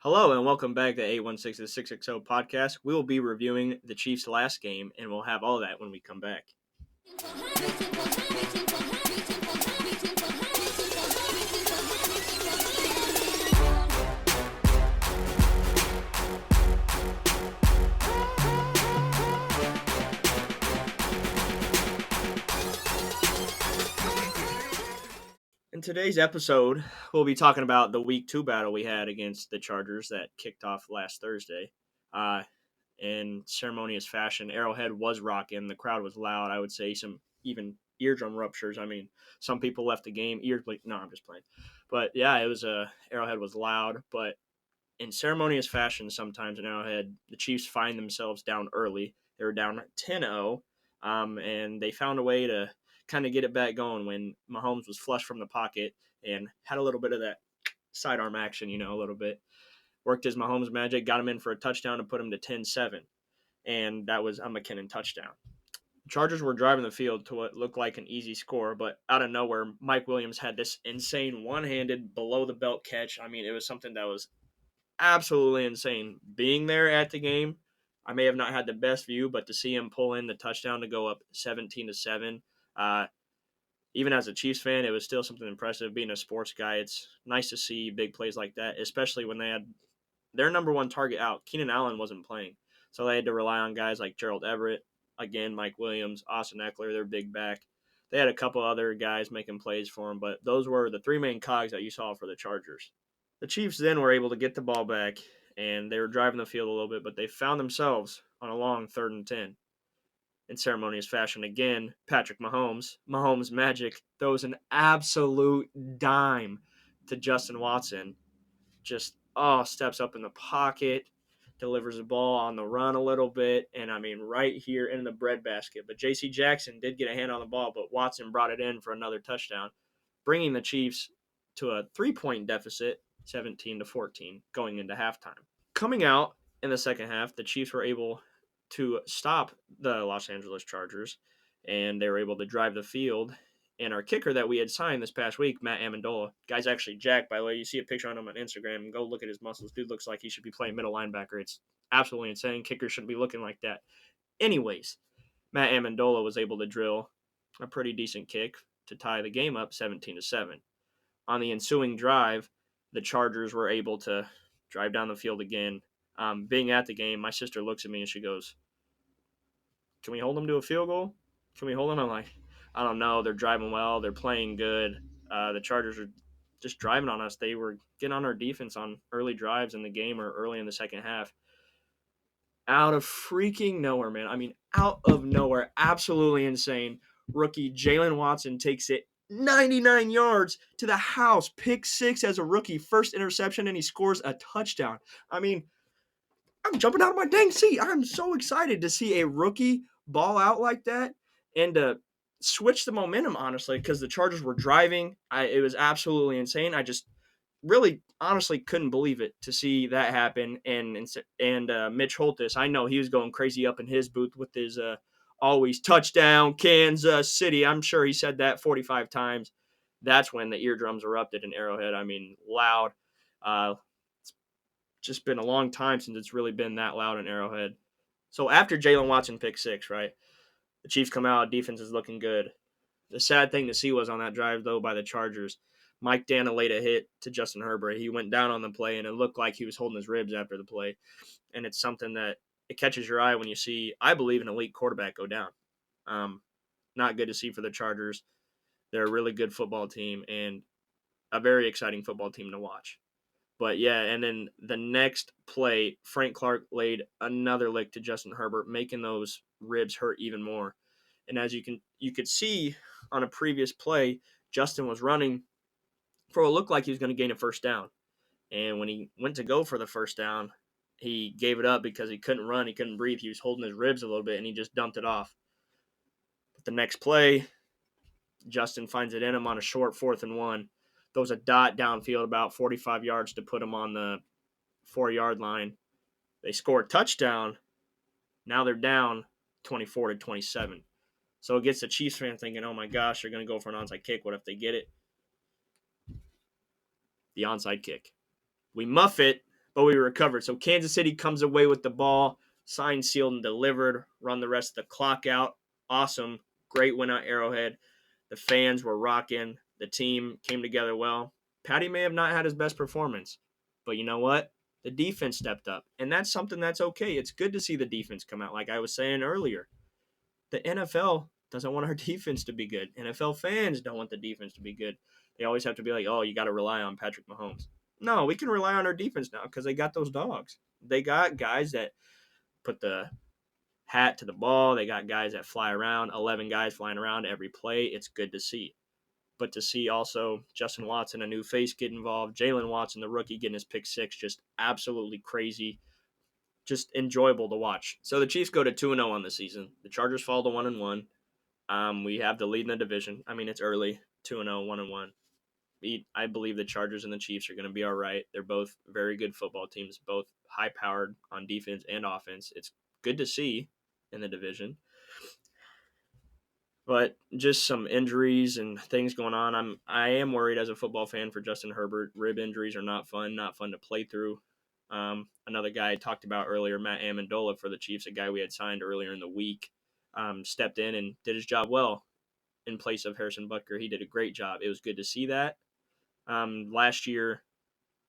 Hello and welcome back to 816 660 podcast. We will be reviewing the Chiefs' last game, and we'll have all that when we come back. In today's episode, we'll be talking about the Week 2 battle we had against the Chargers that kicked off last Thursday. In ceremonious fashion, Arrowhead was rocking. The crowd was loud. I would say some even eardrum ruptures. I mean, some people left the game. No, I'm just playing. But yeah, it was Arrowhead was loud. But in ceremonious fashion, sometimes in Arrowhead, the Chiefs find themselves down early. They were down 10-0, and they found a way to kind of get it back going when Mahomes was flush from the pocket and had a little bit of that sidearm action, a little bit. Worked his Mahomes magic, got him in for a touchdown to put him to 10-7, and that was a McKinnon touchdown. Chargers were driving the field to what looked like an easy score, but out of nowhere, Mike Williams had this insane one-handed below-the-belt catch. I mean, it was something that was absolutely insane. Being there at the game, I may have not had the best view, but to see him pull in the touchdown to go up 17-7, even as a Chiefs fan, it was still something impressive. Being a sports guy, it's nice to see big plays like that, especially when they had their number one target out. Keenan Allen wasn't playing, so they had to rely on guys like Gerald Everett, again, Mike Williams, Austin Eckler, their big back. They had a couple other guys making plays for them, but those were the three main cogs that you saw for the Chargers. The Chiefs then were able to get the ball back, and they were driving the field a little bit, but they found themselves on a long 3rd and 10. In ceremonious fashion again, Patrick Mahomes magic, throws an absolute dime to Justin Watson. Just, steps up in the pocket, delivers the ball on the run a little bit, and I mean, right here in the breadbasket. But J.C. Jackson did get a hand on the ball, but Watson brought it in for another touchdown, bringing the Chiefs to a 3-point deficit, 17-14, going into halftime. Coming out in the second half, the Chiefs were able to stop the Los Angeles Chargers, and they were able to drive the field. And our kicker that we had signed this past week, Matt Amendola, guy's actually jacked, by the way. You see a picture on him on Instagram. Go look at his muscles. Dude looks like he should be playing middle linebacker. It's absolutely insane. Kickers shouldn't be looking like that. Anyways, Matt Amendola was able to drill a pretty decent kick to tie the game up 17-7. On the ensuing drive, the Chargers were able to drive down the field again. Being at the game, my sister looks at me and she goes, "Can we hold them to a field goal? Can we hold them?" I'm like, "I don't know. They're driving well. They're playing good. The Chargers are just driving on us. They were getting on our defense on early drives in the game or early in the second half." Out of freaking nowhere, man. I mean, out of nowhere. Absolutely insane. Rookie Jalen Watson takes it 99 yards to the house. Pick six as a rookie. First interception, and he scores a touchdown. I mean, I'm jumping out of my dang seat. I'm so excited to see a rookie ball out like that and to switch the momentum, honestly, because the Chargers were driving. It was absolutely insane. I just really honestly couldn't believe it to see that happen. And Mitch Holthus, I know he was going crazy up in his booth with his always touchdown Kansas City. I'm sure he said that 45 times. That's when the eardrums erupted in Arrowhead. I mean, loud. It's just been a long time since it's really been that loud in Arrowhead. So after Jalen Watson pick six, right, the Chiefs come out, defense is looking good. The sad thing to see was on that drive, though, by the Chargers, Mike Dana laid a hit to Justin Herbert. He went down on the play, and it looked like he was holding his ribs after the play. And it's something that it catches your eye when you see, I believe, an elite quarterback go down. Not good to see for the Chargers. They're a really good football team and a very exciting football team to watch. But yeah, and then the next play, Frank Clark laid another lick to Justin Herbert, making those ribs hurt even more. And as you could see on a previous play, Justin was running for what looked like he was going to gain a first down. And when he went to go for the first down, he gave it up because he couldn't run, he couldn't breathe. He was holding his ribs a little bit, and he just dumped it off. But the next play, Justin finds it in him on a short 4th and 1. Throws a dot downfield about 45 yards to put him on the 4-yard line. They score a touchdown. Now they're down 24-27. So it gets the Chiefs fan thinking, oh my gosh, they're going to go for an onside kick. What if they get it? The onside kick. We muff it, but we recovered. So Kansas City comes away with the ball, signed, sealed, and delivered, run the rest of the clock out. Awesome. Great win at Arrowhead. The fans were rocking. The team came together well. Patty may have not had his best performance, but you know what? The defense stepped up, and that's something that's okay. It's good to see the defense come out. Like I was saying earlier, the NFL doesn't want our defense to be good. NFL fans don't want the defense to be good. They always have to be like, oh, you got to rely on Patrick Mahomes. No, we can rely on our defense now because they got those dogs. They got guys that put the hat to the ball. They got guys that fly around, 11 guys flying around every play. It's good to see. But to see also Justin Watson, a new face, get involved, Jalen Watson, the rookie, getting his pick six, just absolutely crazy, just enjoyable to watch. So the Chiefs go to 2-0 on the season. The Chargers fall to 1-1. We have the lead in the division. I mean, it's early, 2-0, 1-1. I believe the Chargers and the Chiefs are going to be all right. They're both very good football teams, both high-powered on defense and offense. It's good to see in the division. But just some injuries and things going on. I am worried as a football fan for Justin Herbert. Rib injuries are not fun to play through. Another guy I talked about earlier, Matt Amendola for the Chiefs, a guy we had signed earlier in the week, stepped in and did his job well in place of Harrison Butker. He did a great job. It was good to see that. Last year,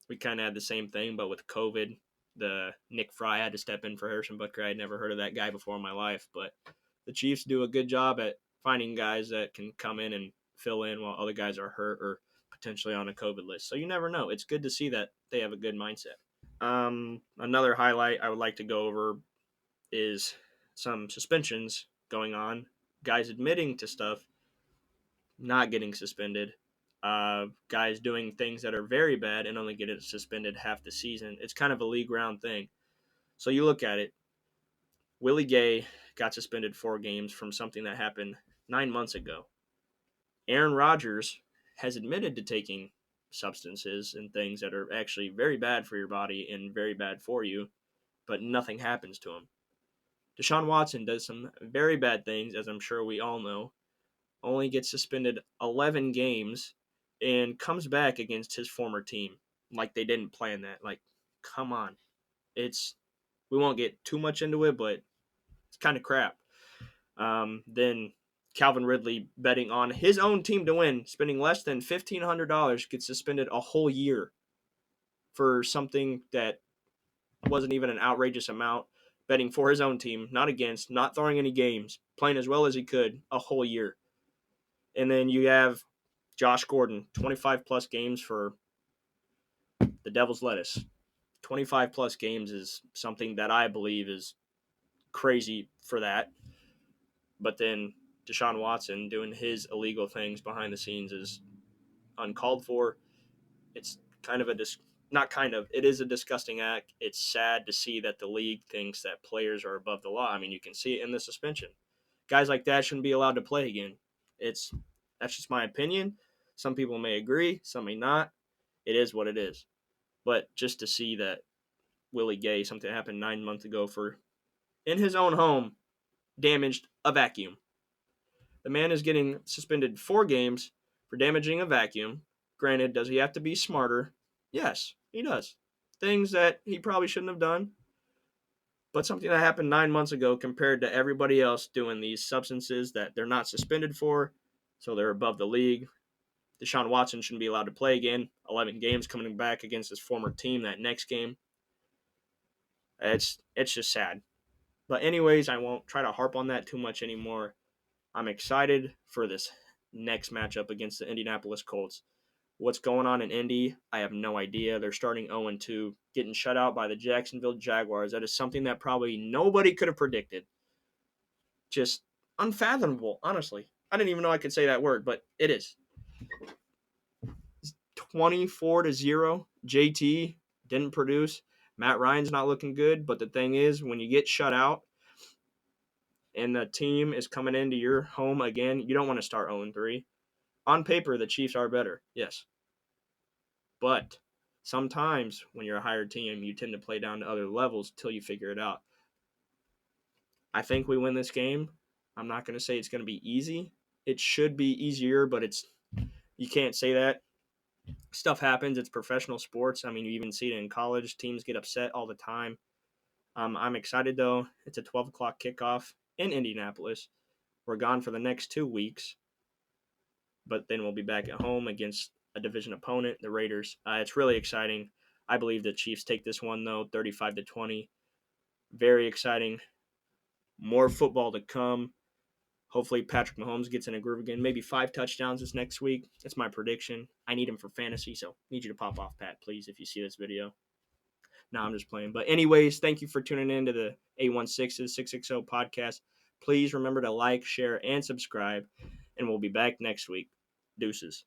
we kind of had the same thing, but with COVID, the Nick Fry had to step in for Harrison Butker. I had never heard of that guy before in my life, but the Chiefs do a good job at finding guys that can come in and fill in while other guys are hurt or potentially on a COVID list. So you never know. It's good to see that they have a good mindset. Another highlight I would like to go over is some suspensions going on. Guys admitting to stuff, not getting suspended. Guys doing things that are very bad and only getting suspended half the season. It's kind of a league round thing. So you look at it. Willie Gay got suspended 4 games from something that happened 9 months ago. Aaron Rodgers has admitted to taking substances and things that are actually very bad for your body and very bad for you, but nothing happens to him. Deshaun Watson does some very bad things, as I'm sure we all know, only gets suspended 11 games and comes back against his former team like they didn't plan that. Like, come on. We won't get too much into it, but it's kind of crap. Then Calvin Ridley betting on his own team to win, spending less than $1,500, gets suspended a whole year for something that wasn't even an outrageous amount, betting for his own team, not against, not throwing any games, playing as well as he could a whole year. And then you have Josh Gordon, 25 plus games for the Devil's Lettuce. 25 plus games is something that I believe is crazy for that. But then Deshaun Watson doing his illegal things behind the scenes is uncalled for. It's kind of it is a disgusting act. It's sad to see that the league thinks that players are above the law. I mean, you can see it in the suspension. Guys like that shouldn't be allowed to play again. That's just my opinion. Some people may agree, some may not. It is what it is. But just to see that Willie Gay, something that happened 9 months ago, for in his own home, damaged a vacuum. The man is getting suspended 4 games for damaging a vacuum. Granted, does he have to be smarter? Yes, he does. Things that he probably shouldn't have done. But something that happened 9 months ago compared to everybody else doing these substances that they're not suspended for, so they're above the league. Deshaun Watson shouldn't be allowed to play again. 11 games coming back against his former team that next game. It's just sad. But anyways, I won't try to harp on that too much anymore. I'm excited for this next matchup against the Indianapolis Colts. What's going on in Indy, I have no idea. They're starting 0-2, getting shut out by the Jacksonville Jaguars. That is something that probably nobody could have predicted. Just unfathomable, honestly. I didn't even know I could say that word, but it is. 24-0. JT didn't produce. Matt Ryan's not looking good, but the thing is, when you get shut out and the team is coming into your home again, you don't want to start 0-3. On paper, the Chiefs are better, yes. But sometimes when you're a higher team, you tend to play down to other levels till you figure it out. I think we win this game. I'm not going to say it's going to be easy. It should be easier, but you can't say that. stuff happens. It's professional sports. I mean, you even see it in college. Teams get upset all the time. I'm excited, though. It's a 12 o'clock kickoff in Indianapolis. We're gone for the next 2 weeks, but then we'll be back at home against a division opponent, the Raiders. It's really exciting. I believe the Chiefs take this one, though, 35-20. Very exciting. More football to come. Hopefully, Patrick Mahomes gets in a groove again. Maybe 5 touchdowns this next week. That's my prediction. I need him for fantasy, so need you to pop off, Pat, please, if you see this video. No, I'm just playing. But anyways, thank you for tuning in to the 816's 660 podcast. Please remember to like, share, and subscribe, and we'll be back next week. Deuces.